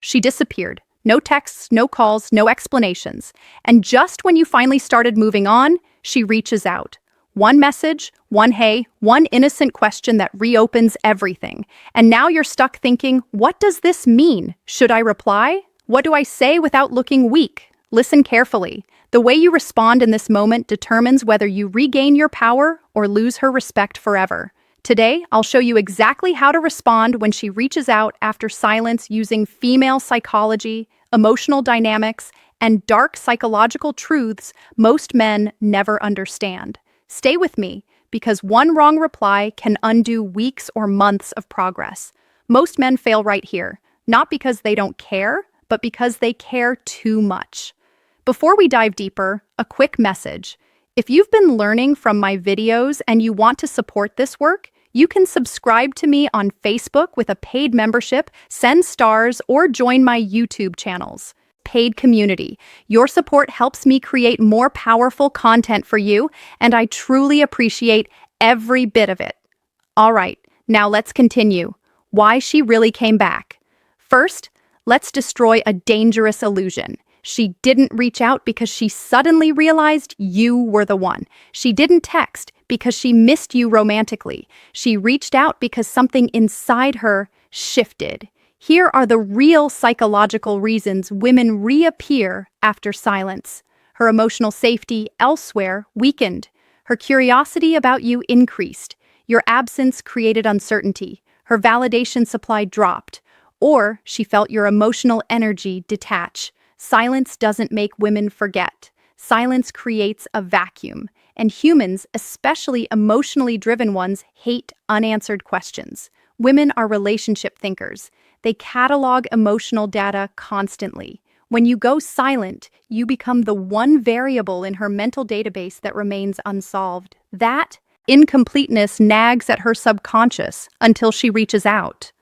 She disappeared. No texts, no calls, no explanations. And just when you finally started moving on, she reaches out. One message, one hey, one innocent question that reopens everything. And now you're stuck thinking, what does this mean? Should I reply? What do I say without looking weak? Listen carefully. The way you respond in this moment determines whether you regain your power or lose her respect forever. Today, I'll show you exactly how to respond when she reaches out after silence using female psychology, emotional dynamics, and dark psychological truths most men never understand. Stay with me, because one wrong reply can undo weeks or months of progress. Most men fail right here, not because they don't care, but because they care too much. Before we dive deeper, a quick message. If you've been learning from my videos and you want to support this work, you can subscribe to me on Facebook with a paid membership, send stars, or join my YouTube channels. Paid community. Your support helps me create more powerful content for you, and I truly appreciate every bit of it. All right, now let's continue. Why she really came back. First, let's destroy a dangerous illusion. She didn't reach out because she suddenly realized you were the one. She didn't text because she missed you romantically. She reached out because something inside her shifted. Here are the real psychological reasons women reappear after silence. Her emotional safety elsewhere weakened. Her curiosity about you increased. Your absence created uncertainty. Her validation supply dropped. Or she felt your emotional energy detach. Silence doesn't make women forget. Silence creates a vacuum. And humans, especially emotionally driven ones, hate unanswered questions. Women are relationship thinkers. They catalog emotional data constantly. When you go silent, you become the one variable in her mental database that remains unsolved. That incompleteness nags at her subconscious until she reaches out.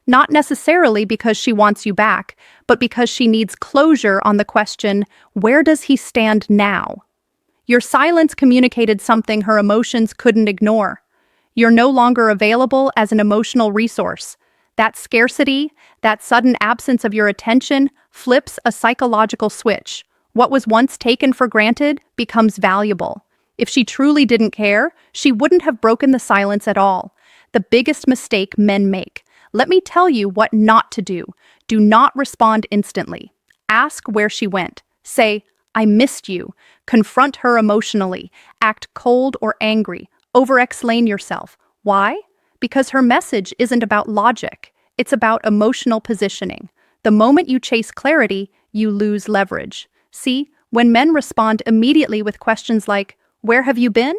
Not necessarily because she wants you back, but because she needs closure on the question, where does he stand now? Your silence communicated something her emotions couldn't ignore. You're no longer available as an emotional resource. That scarcity, that sudden absence of your attention, flips a psychological switch. What was once taken for granted becomes valuable. If she truly didn't care, she wouldn't have broken the silence at all. The biggest mistake men make. Let me tell you what not to do. Do not respond instantly. Ask where she went. Say, I missed you. Confront her emotionally. Act cold or angry. Over-explain yourself. Why? Because her message isn't about logic. It's about emotional positioning. The moment you chase clarity, you lose leverage. See, when men respond immediately with questions like, where have you been?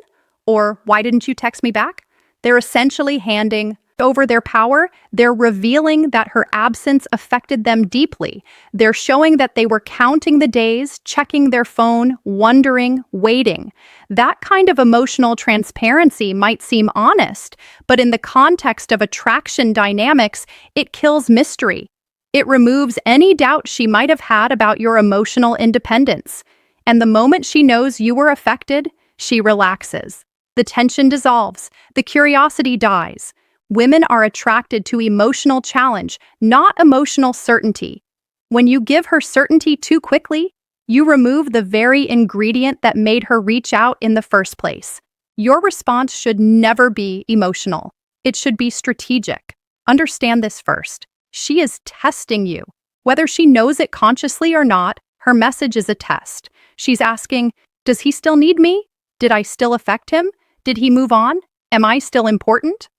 Or why didn't you text me back? They're essentially handing over their power. They're revealing that her absence affected them deeply. They're showing that they were counting the days, checking their phone, wondering, waiting. That kind of emotional transparency might seem honest, but in the context of attraction dynamics, it kills mystery. It removes any doubt she might have had about your emotional independence. And the moment she knows you were affected, she relaxes. The tension dissolves. The curiosity dies. Women are attracted to emotional challenge, not emotional certainty. When you give her certainty too quickly, you remove the very ingredient that made her reach out in the first place. Your response should never be emotional. It should be strategic. Understand this first. She is testing you. Whether she knows it consciously or not, her message is a test. She's asking, does he still need me? Did I still affect him? Did he move on? Am I still important?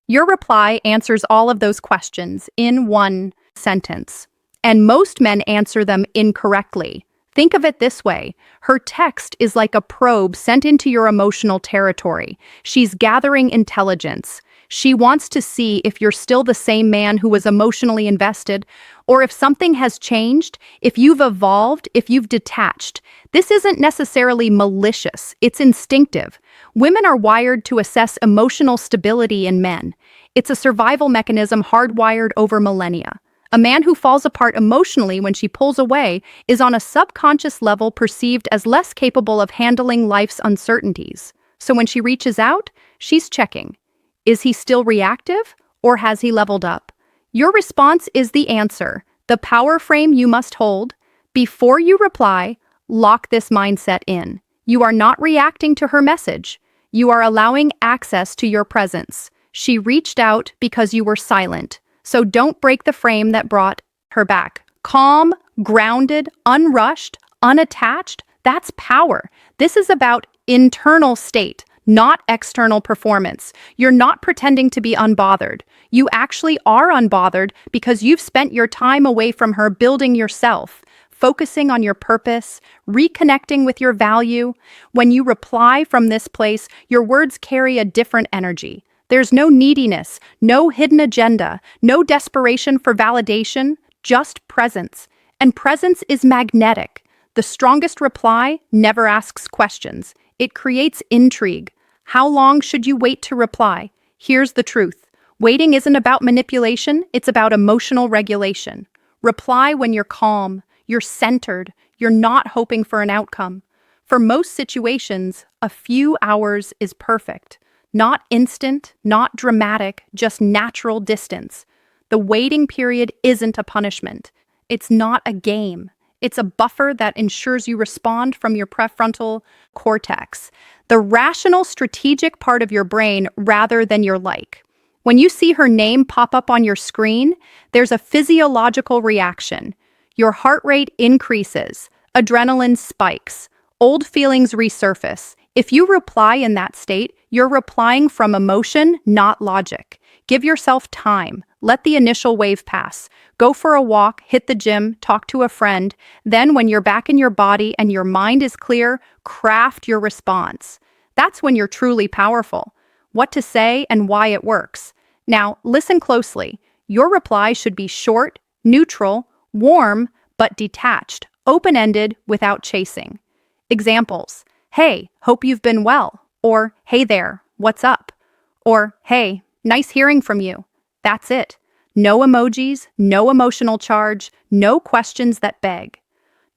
Your reply answers all of those questions in one sentence, and most men answer them incorrectly. Think of it this way. Her text is like a probe sent into your emotional territory. She's gathering intelligence. She wants to see if you're still the same man who was emotionally invested, or if something has changed, if you've evolved, if you've detached. This isn't necessarily malicious, it's instinctive. Women are wired to assess emotional stability in men. It's a survival mechanism hardwired over millennia. A man who falls apart emotionally when she pulls away is on a subconscious level perceived as less capable of handling life's uncertainties. So when she reaches out, she's checking. Is he still reactive, or has he leveled up? Your response is the answer. The power frame you must hold. Before you reply, lock this mindset in. You are not reacting to her message. You are allowing access to your presence. She reached out because you were silent. So don't break the frame that brought her back. Calm, grounded, unrushed, unattached, that's power. This is about internal state, not external performance. You're not pretending to be unbothered. You actually are unbothered because you've spent your time away from her building yourself, focusing on your purpose, reconnecting with your value. When you reply from this place, your words carry a different energy. There's no neediness, no hidden agenda, no desperation for validation, just presence. And presence is magnetic. The strongest reply never asks questions. It creates intrigue. How long should you wait to reply? Here's the truth. Waiting isn't about manipulation, it's about emotional regulation. Reply when you're calm, you're centered, you're not hoping for an outcome. For most situations, a few hours is perfect. Not instant, not dramatic, just natural distance. The waiting period isn't a punishment. It's not a game. It's a buffer that ensures you respond from your prefrontal cortex, the rational, strategic part of your brain rather than your like. When you see her name pop up on your screen, there's a physiological reaction. Your heart rate increases, adrenaline spikes, old feelings resurface. If you reply in that state, you're replying from emotion, not logic. Give yourself time. Let the initial wave pass. Go for a walk, hit the gym, talk to a friend. Then when you're back in your body and your mind is clear, craft your response. That's when you're truly powerful. What to say and why it works. Now, listen closely. Your reply should be short, neutral, warm, but detached, open-ended, without chasing. Examples. Hey, hope you've been well. Or, hey there, what's up? Or, hey, nice hearing from you. That's it. No emojis, no emotional charge, no questions that beg.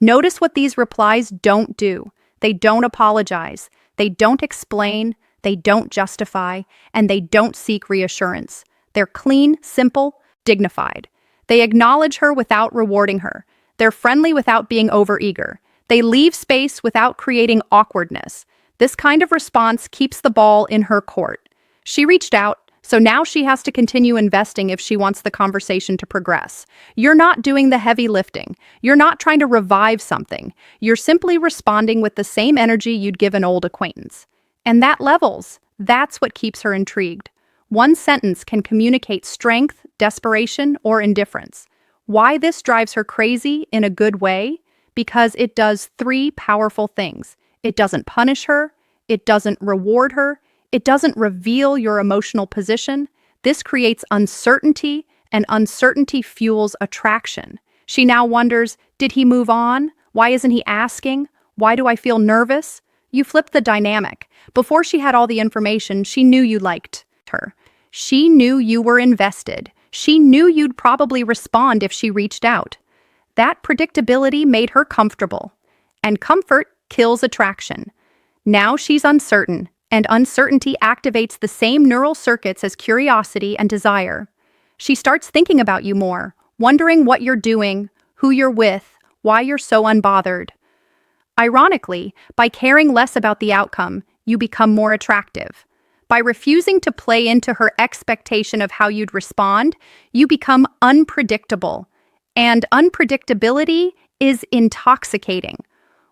Notice what these replies don't do. They don't apologize. They don't explain. They don't justify. And they don't seek reassurance. They're clean, simple, dignified. They acknowledge her without rewarding her. They're friendly without being overeager. They leave space without creating awkwardness. This kind of response keeps the ball in her court. She reached out, so now she has to continue investing if she wants the conversation to progress. You're not doing the heavy lifting. You're not trying to revive something. You're simply responding with the same energy you'd give an old acquaintance. And that levels. That's what keeps her intrigued. One sentence can communicate strength, desperation, or indifference. Why this drives her crazy in a good way? Because it does three powerful things. It doesn't punish her. It doesn't reward her. It doesn't reveal your emotional position. This creates uncertainty, and uncertainty fuels attraction. She now wonders, did he move on? Why isn't he asking? Why do I feel nervous? You flip the dynamic. Before she had all the information, she knew you liked her. She knew you were invested. She knew you'd probably respond if she reached out. That predictability made her comfortable. And comfort kills attraction. Now she's uncertain. And uncertainty activates the same neural circuits as curiosity and desire. She starts thinking about you more, wondering what you're doing, who you're with, why you're so unbothered. Ironically, by caring less about the outcome, you become more attractive. By refusing to play into her expectation of how you'd respond, you become unpredictable. And unpredictability is intoxicating.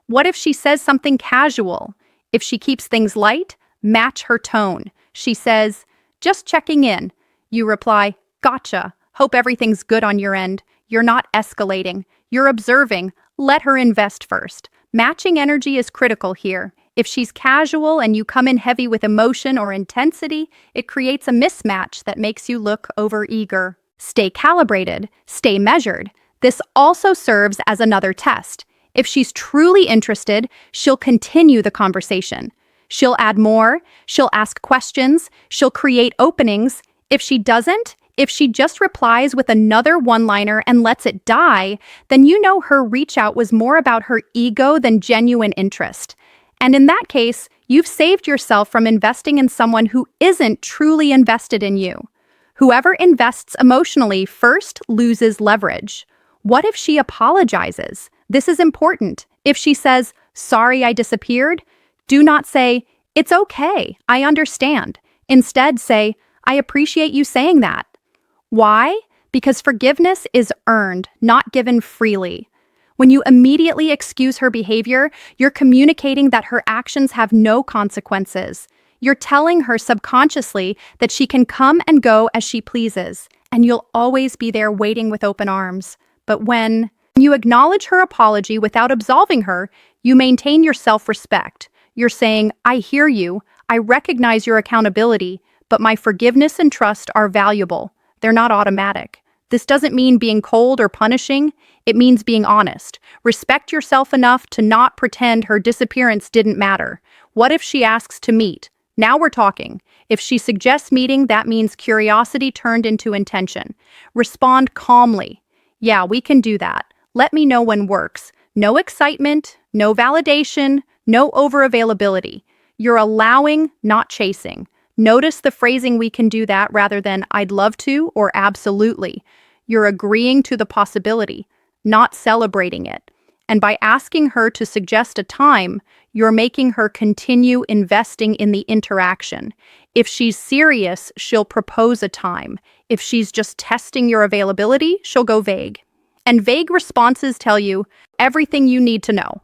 What if she says something casual? If she keeps things light, match her tone. She says, just checking in. You reply, gotcha. Hope everything's good on your end. You're not escalating. You're observing. Let her invest first. Matching energy is critical here. If she's casual and you come in heavy with emotion or intensity, it creates a mismatch that makes you look overeager. Stay calibrated. Stay measured. This also serves as another test. If she's truly interested, she'll continue the conversation. She'll add more, she'll ask questions, she'll create openings. If she doesn't, if she just replies with another one-liner and lets it die, then you know her reach out was more about her ego than genuine interest. And in that case, you've saved yourself from investing in someone who isn't truly invested in you. Whoever invests emotionally first loses leverage. What if she apologizes? This is important. If she says, "Sorry, I disappeared," do not say, "It's okay, I understand." Instead, say, "I appreciate you saying that." Why? Because forgiveness is earned, not given freely. When you immediately excuse her behavior, you're communicating that her actions have no consequences. You're telling her subconsciously that she can come and go as she pleases, and you'll always be there waiting with open arms. But when you acknowledge her apology without absolving her, you maintain your self-respect. You're saying, "I hear you, I recognize your accountability, but my forgiveness and trust are valuable. They're not automatic." This doesn't mean being cold or punishing. It means being honest. Respect yourself enough to not pretend her disappearance didn't matter. What if she asks to meet? Now we're talking. If she suggests meeting, that means curiosity turned into intention. Respond calmly. "Yeah, we can do that. Let me know when works." No excitement, no validation, no over-availability. You're allowing, not chasing. Notice the phrasing "we can do that" rather than "I'd love to" or "absolutely." You're agreeing to the possibility, not celebrating it. And by asking her to suggest a time, you're making her continue investing in the interaction. If she's serious, she'll propose a time. If she's just testing your availability, she'll go vague. And vague responses tell you everything you need to know.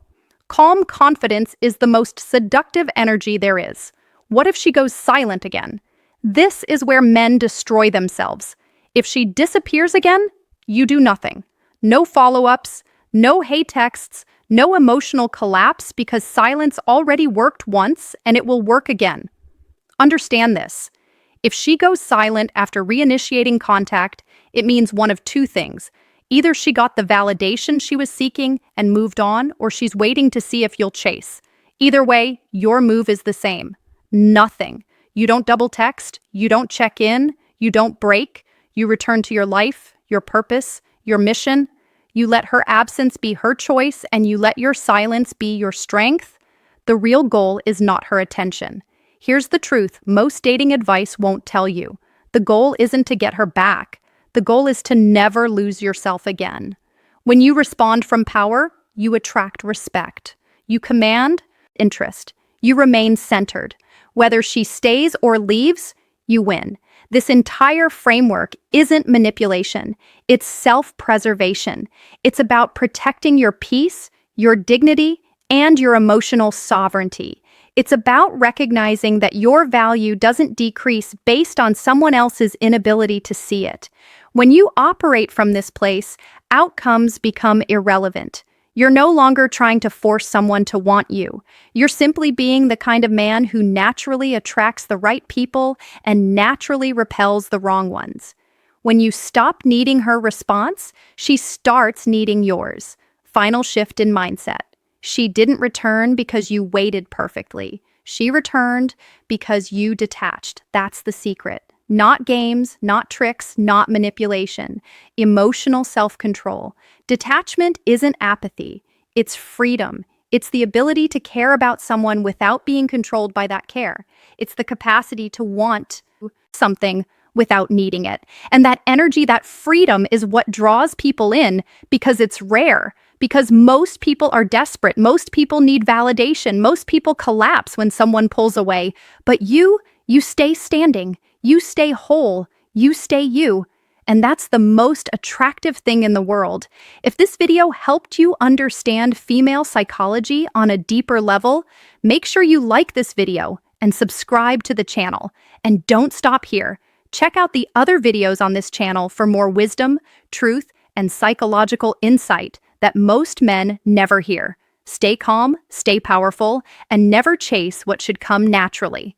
Calm confidence is the most seductive energy there is. What if she goes silent again? This is where men destroy themselves. If she disappears again, you do nothing. No follow-ups, no hate texts, no emotional collapse, because silence already worked once and it will work again. Understand this. If she goes silent after reinitiating contact, it means one of two things. Either she got the validation she was seeking and moved on, or she's waiting to see if you'll chase. Either way, your move is the same. Nothing. You don't double text, you don't check in, you don't break, you return to your life, your purpose, your mission. You let her absence be her choice, and you let your silence be your strength. The real goal is not her attention. Here's the truth most dating advice won't tell you. The goal isn't to get her back. The goal is to never lose yourself again. When you respond from power, you attract respect. You command interest. You remain centered. Whether she stays or leaves, you win. This entire framework isn't manipulation. It's self-preservation. It's about protecting your peace, your dignity, and your emotional sovereignty. It's about recognizing that your value doesn't decrease based on someone else's inability to see it. When you operate from this place, outcomes become irrelevant. You're no longer trying to force someone to want you. You're simply being the kind of man who naturally attracts the right people and naturally repels the wrong ones. When you stop needing her response, she starts needing yours. Final shift in mindset. She didn't return because you waited perfectly. She returned because you detached. That's the secret. Not games, not tricks, not manipulation. Emotional self-control. Detachment isn't apathy. It's freedom. It's the ability to care about someone without being controlled by that care. It's the capacity to want something without needing it. And that energy, that freedom is what draws people in because it's rare. Because most people are desperate. Most people need validation. Most people collapse when someone pulls away. But you stay standing. You stay whole. You stay you. And that's the most attractive thing in the world. If this video helped you understand female psychology on a deeper level, make sure you like this video and subscribe to the channel. And don't stop here. Check out the other videos on this channel for more wisdom, truth, and psychological insight that most men never hear. Stay calm, stay powerful, and never chase what should come naturally.